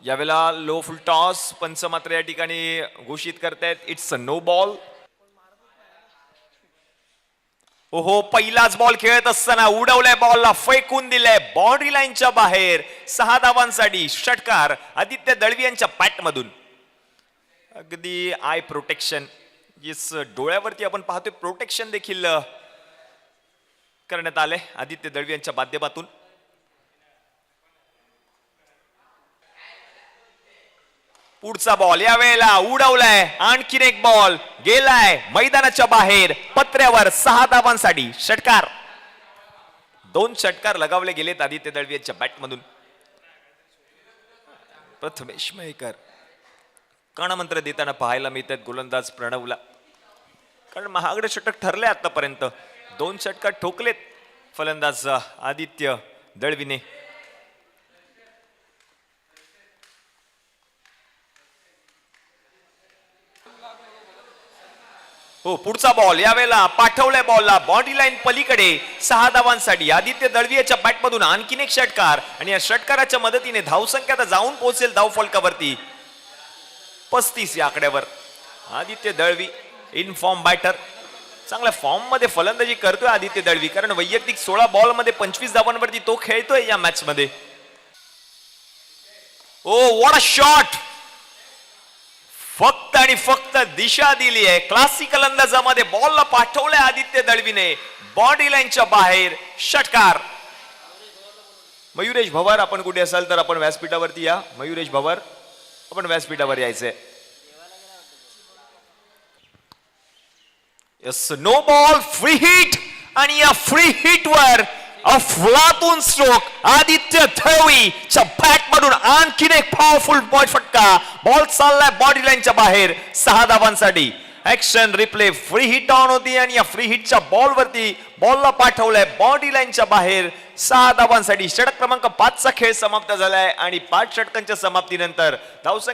यावेळेला लो फुल टॉस पंच मात्र या ठिकाणी घोषित करतायत इट्स अ नो बॉल. ओहो, पहिलाच बॉल खेळत असताना उडवलाय बॉलला, फेकून दिलाय बाउंड्री लाईनच्या बाहेर. 6 धावांसाठी षटकार आदित्य दळवी यांच्या बॅट मधून. अगदी आय प्रोटेक्शन, जिस डोळ्यावरती आपण पाहतोय प्रोटेक्शन देखील करण्यात आले आदित्य दळवी यांच्या माध्यमातून. पुढचा बॉल या वेळेला उडवलाय, आणखीन एक बॉल गेलाय मैदानाच्या बाहेर पत्र्यावर. 6 धावांसाठी षटकार. 2 षटकार लगावले गेलेत आदित्य दळवी यांच्या बॅट मधून. प्रथमेश मयेकर कर्णमंत्र देताना पाहायला मिळतात गोलंदाज प्रणवला, कारण महागडे षटक ठरले आतापर्यंत. 2 षटकार ठोकलेत फलंदाज आदित्य दळवीने. हो, पुढचा बॉल यावेळेला पाठवलाय बॉलला बाउंड्री लाईन पलीकडे. 6 धावांसाठी आदित्य दळवी याच्या बॅट मधून आणखीन एक षटकार, आणि या षटकाराच्या मदतीने धावसंख्या आता जाऊन पोहोचेल धाव फलकावरती 35 या आकड्यावर. Aditya Dalvi in form batter, चांगल्या फॉर्म मध्ये फलंदाजी करतोय आदित्य दळवी, कारण वैयक्तिक 16 बॉल मध्ये 25 धावांवरती तो खेळतोय या मॅच मध्ये. ओ व्हॉट अ शॉट, फक्त आणि फक्त दिशा दिली आहे क्लासिकल अंदाजामध्ये. बॉलला पाठवलंय आदित्य दळवीने बाउंड्री लाईनच्या बाहेर. षटकार. मयुरेश भवर, आपण कुठे असाल तर आपण व्यासपीठावरती या. मयुरेश भवर, आपण व्यासपीठावर यायचंय. Yes, no ball, free hit, आणि या फ्री हिट वर अफलातून स्ट्रोक आदित्य दळवीच्या बॅट मधून आणखीन एक पॉवरफुल बॉल फटका. बॉल चाललाय बॉडी लाईनच्या बाहेर. 6 धावांसाठी action replay. Free hit on होती, आणि या फ्री हिटच्या बॉल वरती बॉलला पाठवलंय बॉडी लाईनच्या बाहेर. 6 धावांसाठी षटक क्रमांक 5 चा खेळ समाप्त झालाय, आणि 5 षटकांच्या समाप्तीनंतर धावसंख्या